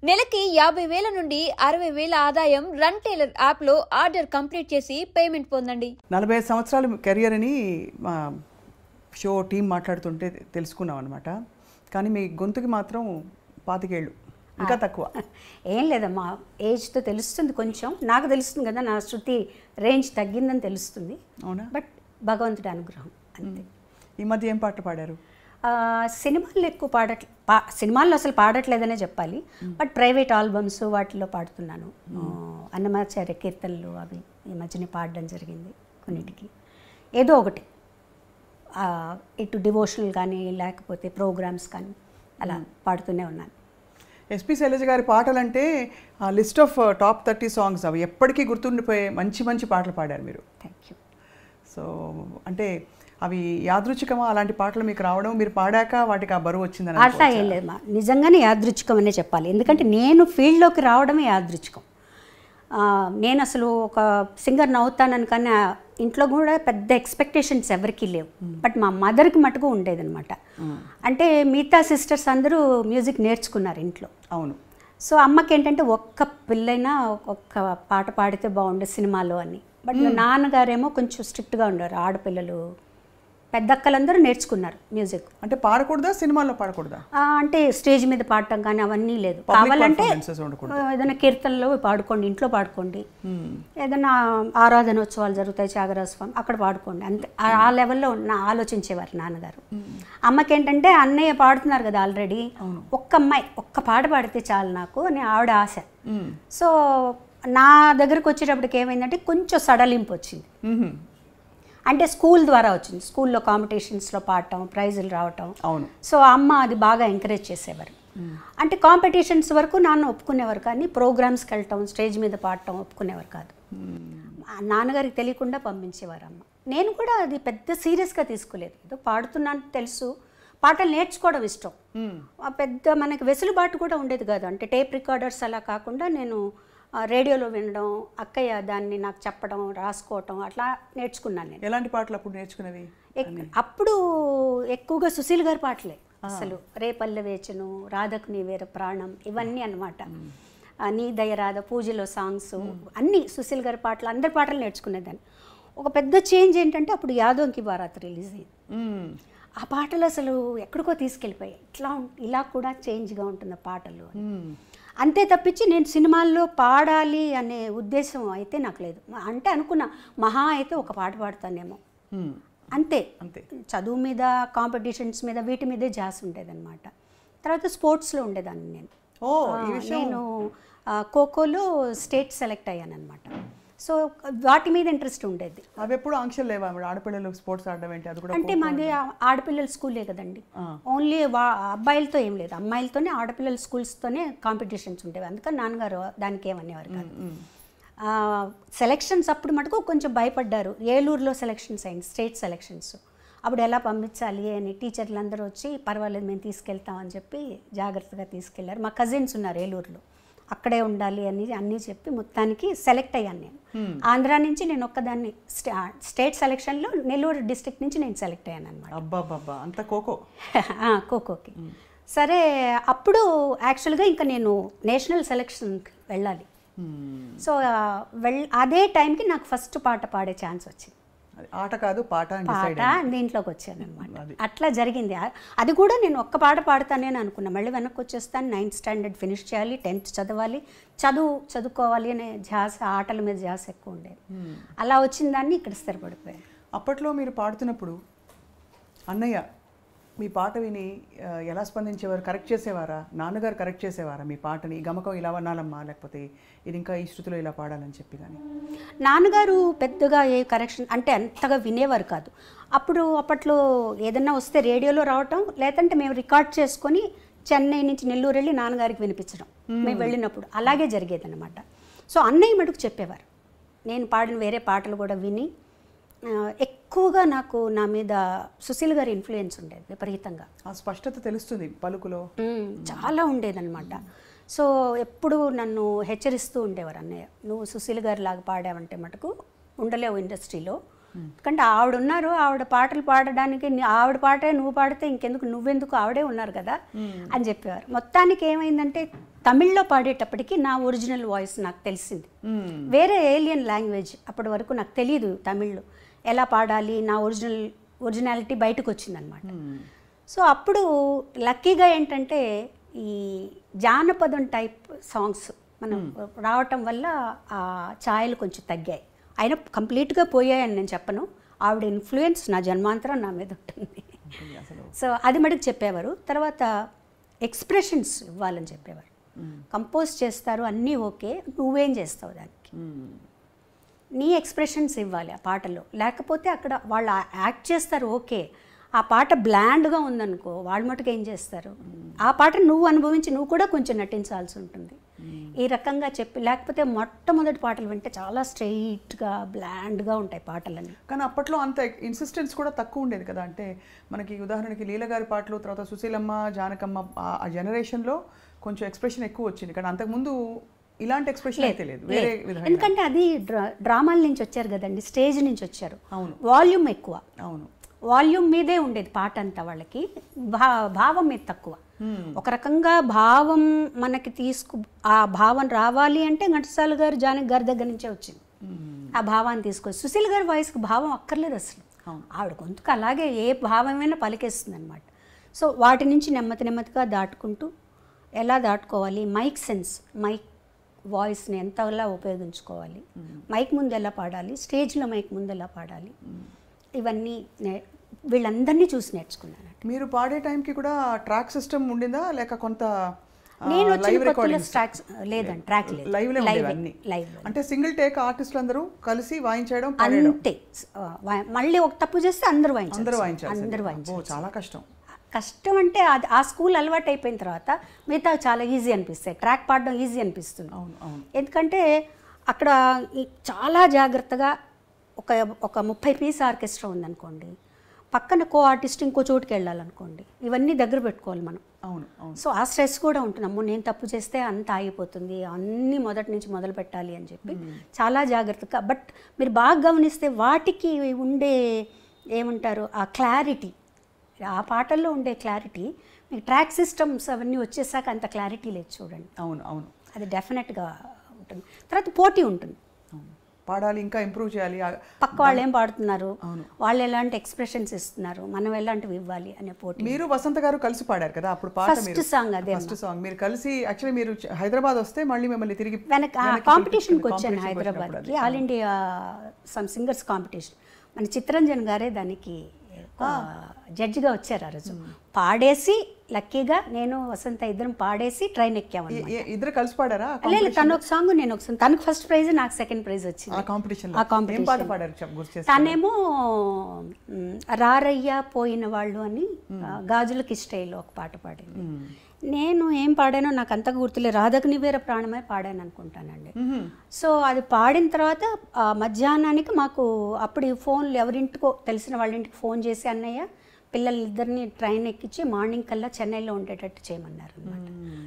నెలకి 50,000 నుండి 60,000 ఆదాయం రన్ టైలర్ యాప్లో ఆర్డర్ కంప్లీట్ చేసి పేమెంట్ పొందండి. 45 సంవత్సరాల కెరియర్ అని మా షో టీం మాట్లాడుతుంటే తెలుసుకున్నాం అనమాట. కానీ మీ గొంతుకి మాత్రం 25 ఏళ్ళు ఇంకా తక్కువ. ఏం లేదమ్మా, ఏజ్తో తెలుస్తుంది, కొంచెం నాకు తెలుస్తుంది కదా, నా శృతి రేంజ్ తగ్గిందని తెలుస్తుంది. అవునా? బట్ భగవంతుడి అనుగ్రహం అంతే. ఈ మధ్య ఏం పాటలు పాడారు? సినిమాల్లో ఎక్కువ సినిమాల్లో అసలు పాడట్లేదనే చెప్పాలి. బట్ ప్రైవేట్ ఆల్బమ్స్ వాటిల్లో పాడుతున్నాను. అన్నమాచార్య కీర్తనలు అవి ఈ మధ్యనే పాడడం జరిగింది కొన్నిటికి. ఏదో ఒకటి ఇటు డివోషనల్ కానీ లేకపోతే ప్రోగ్రామ్స్ కానీ అలా పాడుతూనే ఉన్నాను. ఎస్పి శైలజ గారి పాటలంటే లిస్ట్ ఆఫ్ టాప్ 30 సాంగ్స్ అవి ఎప్పటికీ గుర్తుండిపోయే మంచి మంచి పాటలు పాడారు మీరు. Thank you. సో అంటే అవి యాదృచ్ఛికమా అలాంటి పాటలు మీకు రావడం, మీరు పాడాక వాటికి ఆ బరువు వచ్చిందని? అట్లా ఏం లేదు మా, నిజంగానే యాదృచ్ఛికం అనే చెప్పాలి. ఎందుకంటే నేను ఫీల్డ్లోకి రావడమే యాదృచ్ఛికం. నేను అసలు ఒక సింగర్ని అవుతానని కానీ ఇంట్లో కూడా పెద్ద ఎక్స్పెక్టేషన్స్ ఎవరికీ లేవు. బట్ మా మదర్కి మటుకు ఉండేదన్నమాట. అంటే మిగతా సిస్టర్స్ అందరూ మ్యూజిక్ నేర్చుకున్నారు ఇంట్లో. అవును. సో అమ్మకి ఏంటంటే ఒక్క పిల్లైనా ఒక్క పాట పాడితే బాగుండే సినిమాలో అని. బట్ నాన్నగారేమో కొంచెం స్ట్రిక్ట్గా ఉండేవారు. ఆడపిల్లలు పెద్దక్కలందరూ నేర్చుకున్నారు మ్యూజిక్. అంటే పాడకూడదా, సినిమాల్లో పాడకూడదా? అంటే స్టేజ్ మీద పాడటం కానీ అవన్నీ లేదు. కావాలంటే ఏదైనా కీర్తనలో పాడుకోండి, ఇంట్లో పాడుకోండి, ఏదైనా ఆరాధనోత్సవాలు జరుగుతాయి త్యాగరాజ స్వామి అక్కడ పాడుకోండి, అంతే. ఆ లెవెల్లో ఆలోచించేవారు నాన్నగారు. అమ్మకేంటంటే అన్నయ్య పాడుతున్నారు కదా ఆల్రెడీ, ఒక్క అమ్మాయి ఒక్క పాట పాడితే చాలు నాకు అని ఆవిడ ఆశ. సో నా దగ్గరకు వచ్చేటప్పటికి ఏమైందంటే కొంచెం సడలింపు వచ్చింది. అంటే స్కూల్ ద్వారా వచ్చింది. స్కూల్లో కాంపిటీషన్స్లో పాడటం, ప్రైజులు రావటం. అవును. సో అమ్మ అది బాగా ఎంకరేజ్ చేసేవారు. అంటే కాంపిటీషన్స్ వరకు నాన్న ఒప్పుకునేవారు, కానీ ప్రోగ్రామ్స్కి వెళ్ళటం, స్టేజ్ మీద పాడటం ఒప్పుకునేవారు కాదు. నాన్నగారికి తెలియకుండా పంపించేవారు అమ్మ. నేను కూడా అది పెద్ద సీరియస్గా తీసుకోలేదు. ఏదో పాడుతున్నాను తెలుసు, పాటలు నేర్చుకోవడం ఇష్టం. పెద్ద మనకి వెసులుబాటు కూడా ఉండేది కాదు. అంటే టేప్ రికార్డర్స్ అలా కాకుండా నేను రేడియోలో వినడం, అక్కయ్య దాన్ని నాకు చెప్పడం, రాసుకోవటం, అట్లా నేర్చుకున్నాను నేను. ఎలాంటి పాటలు అప్పుడు నేర్చుకునేవి? అప్పుడు ఎక్కువగా సుశీల్ గారి పాటలే. అసలు రేపల్లె వేచను, రాధకు నీ వేర ప్రాణం, ఇవన్నీ అనమాట. నీ దయ రాధ, పూజలో సాంగ్స్ అన్నీ సుశీల్ గారి పాటలు, అందరి పాటలు నేర్చుకునేదాన్ని. ఒక పెద్ద చేంజ్ ఏంటంటే అప్పుడు యాదోంకి బారాత్ రిలీజ్ అయింది. ఆ పాటలు అసలు ఎక్కడికో తీసుకెళ్ళిపోయాయి. ఇలా కూడా చేంజ్గా ఉంటుంది పాటలు. అంతే తప్పించి నేను సినిమాల్లో పాడాలి అనే ఉద్దేశం అయితే నాకు లేదు. అంటే అనుకున్నా మహా అయితే ఒక పాట పాడతానేమో, అంతే. చదువు మీద, కాంపిటీషన్స్ మీద, వీటి మీదే జాస్ ఉండేదన్నమాట. తర్వాత స్పోర్ట్స్లో ఉండేదాన్ని నేను. నేను ఖోఖోలో స్టేట్ సెలెక్ట్ అయ్యాను అనమాట. సో వాటి మీద ఇంట్రెస్ట్ ఉండేది. అవి ఎప్పుడు ఆంక్షలు లేవా ఆడపిల్లలు స్పోర్ట్స్ ఆడడం ఏంటి? అది కూడా అంటే మాది ఆడపిల్లల స్కూలే కదండి. ఓన్లీ అబ్బాయిలతో ఏం లేదు, అమ్మాయిలతోనే, ఆడపిల్లల స్కూల్స్తోనే కాంపిటీషన్స్ ఉండేవి. అందుకని నాన్నగారు దానికి ఏమనేవారు కాదు. సెలెక్షన్స్ అప్పుడు మటుకు కొంచెం భయపడ్డారు. ఏలూరులో సెలెక్షన్స్ అయింది, స్టేట్ సెలెక్షన్స్. అప్పుడు ఎలా పంపించాలి అని టీచర్లు అందరూ వచ్చి పర్వాలేదు మేము తీసుకెళ్తామని చెప్పి జాగ్రత్తగా తీసుకెళ్లారు. మా కజిన్స్ ఉన్నారు ఏలూరులో, అక్కడే ఉండాలి అని అన్నీ చెప్పి మొత్తానికి సెలెక్ట్ అయ్యాను నేను. ఆంధ్ర నుంచి నేను ఒక్కదాన్ని స్టేట్ సెలెక్షన్లో నెల్లూరు డిస్ట్రిక్ట్ నుంచి నేను సెలెక్ట్ అయ్యాను అనమాట. అంత ఖోఖోకి. సరే అప్పుడు యాక్చువల్గా ఇంకా నేను నేషనల్ సెలెక్షన్కి వెళ్ళాలి. సో అదే టైంకి నాకు ఫస్ట్ పాట పాడే ఛాన్స్ వచ్చింది. ఆట కాదు పాట దీంట్లోకి వచ్చాను అనమాట. అట్లా జరిగింది. అది కూడా నేను ఒక్క పాట పాడతానే అనుకున్నా. మళ్ళీ వెనక్కి వచ్చేస్తాను, 9th స్టాండర్డ్ ఫినిష్ చేయాలి, 10th చదవాలి, చదువుకోవాలి అనే ధ్యాస, ఆటల మీద ధ్యాస ఎక్కువ ఉండేది. అలా వచ్చిన దాన్ని ఇక్కడ స్థిరపడిపోయాను. అప్పట్లో మీరు పాడుతున్నప్పుడు అన్నయ్య మీ పాట విని ఎలా స్పందించేవారు? కరెక్ట్ చేసేవారా? నాన్నగారు కరెక్ట్ చేసేవారా మీ పాటని? గమకం ఇలా వనాలమ్మా, లేకపోతే ఇది ఇంకా ఈ శృతిలో ఇలా పాడాలని చెప్పి? కానీ నాన్నగారు పెద్దగా ఏ కరెక్షన్ అంటే అంతగా వినేవారు కాదు. అప్పట్లో ఏదన్నా వస్తే రేడియోలో రావటం, లేదంటే మేము రికార్డ్ చేసుకొని చెన్నై నుంచి నెల్లూరు వెళ్ళి నాన్నగారికి వినిపించడం మేము వెళ్ళినప్పుడు అలాగే జరిగేది అనమాట. సో అన్నయ్య మటుకు చెప్పేవారు. నేను పాడిన వేరే పాటలు కూడా విని ఎక్కువగా నాకు నా మీద సుశీల్ గారి ఇన్ఫ్లుయెన్స్ ఉండేది విపరీతంగా. ఆ స్పష్టత తెలుస్తుంది పలుకులో, చాలా ఉండేదన్నమాట. సో ఎప్పుడు నన్ను హెచ్చరిస్తూ ఉండేవారు అన్నయ్య, నువ్వు సుశీల్ గారి లాగా పాడావంటే మటుకు ఉండలేవు ఇండస్ట్రీలో, ఎందుకంటే ఆవిడ ఉన్నారు, ఆవిడ పాటలు పాడడానికి ఆవిడ పాటే నువ్వు పాడితే ఇంకెందుకు, నువ్వెందుకు, ఆవిడే ఉన్నారు కదా అని చెప్పేవారు. మొత్తానికి ఏమైందంటే తమిళ్లో పాడేటప్పటికి నా ఒరిజినల్ వాయిస్ నాకు తెలిసింది. వేరే ఏలియన్ లాంగ్వేజ్ అప్పటి వరకు నాకు తెలియదు తమిళ్లో ఎలా పాడాలి, నా ఒరిజినాలిటీ బయటకు వచ్చిందనమాట. సో అప్పుడు లక్కీగా ఏంటంటే ఈ జానపదం టైప్ సాంగ్స్ మనం రావటం వల్ల ఆ ఛాయలు కొంచెం తగ్గాయి. అయినా కంప్లీట్గా పోయాయని నేను చెప్పను, ఆవిడ ఇన్ఫ్లుయెన్స్ నా జన్మాంతరం నా మీద ఉంటుంది. సో అది మటుకు చెప్పేవారు. తర్వాత ఎక్స్ప్రెషన్స్ ఇవ్వాలని చెప్పేవారు. కంపోజ్ చేస్తారు అన్నీ ఓకే, నువ్వేం చేస్తావు దానికి, నీ ఎక్స్ప్రెషన్స్ ఇవ్వాలి ఆ పాటలో. లేకపోతే అక్కడ వాళ్ళు యాక్ట్ చేస్తారు ఓకే, ఆ పాట బ్లాండ్గా ఉందనుకో వాళ్ళు మటుకు ఏం చేస్తారు, ఆ పాట నువ్వు అనుభవించి నువ్వు కూడా కొంచెం నటించాల్సి ఉంటుంది. ఈ రకంగా చెప్పి, లేకపోతే మొట్టమొదటి పాటలు వింటే చాలా స్ట్రెయిట్గా బ్లాండ్గా ఉంటాయి పాటలన్నీ. కానీ అప్పట్లో అంత ఇన్సిస్టెన్స్ కూడా తక్కువ ఉండేది కదా. అంటే మనకి ఉదాహరణకి లీల గారి పాటలు, తర్వాత సుశీలమ్మ, జానకమ్మ ఆ జనరేషన్లో కొంచెం ఎక్స్ప్రెషన్ ఎక్కువ వచ్చింది. కానీ అంతకుముందు ఇలాంటి ఎక్స్ప్రెషన్ అయితే లేదు, వేరే విధంగా. ఎందుకంటే అది డ్రామాల నుంచి వచ్చారు కదండి, స్టేజ్ నుంచి వచ్చారు. అవును, వాల్యూమ్ ఎక్కువ. అవును, వాల్యూమ్ మీదే ఉండేది పాట అంతా, వాళ్ళకి భావం మీద తక్కువ. ఒక రకంగా భావం మనకి ఆ భావం రావాలి అంటే ఘంటసాల గారు, జానకి గారి దగ్గర నుంచే వచ్చింది ఆ భావాన్ని తీసుకొచ్చి. సుశీల్ గారి వాయిస్కి భావం అక్కర్లేదు అసలు, ఆవిడ గొంతుకు అలాగే ఏ భావమైనా పలికేస్తుంది అనమాట. సో వాటి నుంచి నెమ్మదిగా దాటుకుంటూ ఎలా దాటుకోవాలి, మైక్ సెన్స్, మైక్ వాయిస్ని ఎంతలా ఉపయోగించుకోవాలి, మైక్ ముందు ఎలా పాడాలి, స్టేజ్లో మైక్ ముందు ఎలా పాడాలి, ఇవన్నీ వీళ్ళందరినీ చూసి నేర్చుకున్నాను. మీరు పాడే టైంకి కూడా ట్రాక్ సిస్టమ్ ఉండిందా, లేక కొంత నేను వచ్చిన కొత్తలో ట్రాక్స్ లేదండి, ట్రాక్ లేదు, లైవ్. అంటే సింగిల్ టేక్ ఆర్టిస్టులు అందరూ కలిసి వాయించడం అంతే. మళ్ళీ ఒక తప్పు చేస్తే అందరూ వాయించారు. చాలా కష్టం అంటే అది ఆ స్కూల్ అలవాటు అయిపోయిన తర్వాత మిగతా చాలా ఈజీ అనిపిస్తాయి. ట్రాక్ పాడడం ఈజీ అనిపిస్తుంది. ఎందుకంటే అక్కడ చాలా జాగ్రత్తగా ఒక 30 పీస్ ఆర్కెస్ట్రా ఉందనుకోండి, పక్కన కో ఆర్టిస్ట్ ఇంకో చోటుకి వెళ్ళాలనుకోండి, ఇవన్నీ దగ్గర పెట్టుకోవాలి మనం. సో ఆ స్ట్రెస్ కూడా ఉంటుంది. అమ్మో నేను తప్పు చేస్తే అంత ఆగిపోతుంది, అన్నీ మొదటి నుంచి మొదలు పెట్టాలి అని చెప్పి చాలా జాగ్రత్తగా. బట్ మీరు బాగా గమనిస్తే వాటికి ఉండే ఏమంటారు ఆ క్లారిటీ, ఆ పాటల్లో ఉండే క్లారిటీ మీకు ట్రాక్ సిస్టమ్స్ అవన్నీ వచ్చేసాక అంత క్లారిటీ లేదు చూడండి. అవును, అది డెఫినెట్గా ఉంటుంది. తర్వాత పోటీ ఉంటుంది, పాడాలి, ఇంకా ఇంప్రూవ్ చేయాలి, పక్క వాళ్ళు ఏం పాడుతున్నారు, వాళ్ళు ఎలాంటి ఎక్స్ప్రెషన్స్ ఇస్తున్నారు, మనం ఎలాంటివి ఇవ్వాలి అనే పోటీ. మీరు వసంత గారు కలిసి పాడారు కదా అప్పుడు పాట, ఫస్ట్ సాంగ్ అదే, ఫస్ట్ సాంగ్ మీరు కలిసి. యాక్చువల్లీ మీరు హైదరాబాద్ వస్తే మళ్ళీ మిమ్మల్ని తిరిగి కాంపిటీషన్కి వచ్చాను హైదరాబాద్కి, all India some singers competition. మన చిత్రంజన్ గారే దానికి జడ్జిగా వచ్చారు. ఆ రోజు పాడేసి లక్కీగా నేను వసంత ఇద్దరం పాడేసి ట్రైన్ ఎక్కాము. ఇద్దరు కలిసి పాడారా? లేదు, తను ఒక సాంగ్ నేను ఒక సాంగ్. తనకు ఫస్ట్ ప్రైజ్, నాకు సెకండ్ ప్రైజ్ వచ్చింది ఆ కాంపిటీషన్. తనేమో రారయ్యా పోయిన వాళ్ళు అని గాజులకి స్టైల్లో ఒక పాట పాడింది. నేను ఏం పాడానో నాకు అంతగా గుర్తులేదు, రాధకు నీవేర ప్రాణమై పాడాను అనుకుంటానండి. సో అది పాడిన తర్వాత మధ్యాహ్నానికి మాకు అప్పుడు ఫోన్లు ఎవరింటికో తెలిసిన వాళ్ళ ఇంటికి ఫోన్ చేసి అన్నయ్య పిల్లలిద్దరిని ట్రైన్ ఎక్కించి మార్నింగ్ కల్లా చెన్నైలో ఉండేటట్టు చేయమన్నారు అనమాట.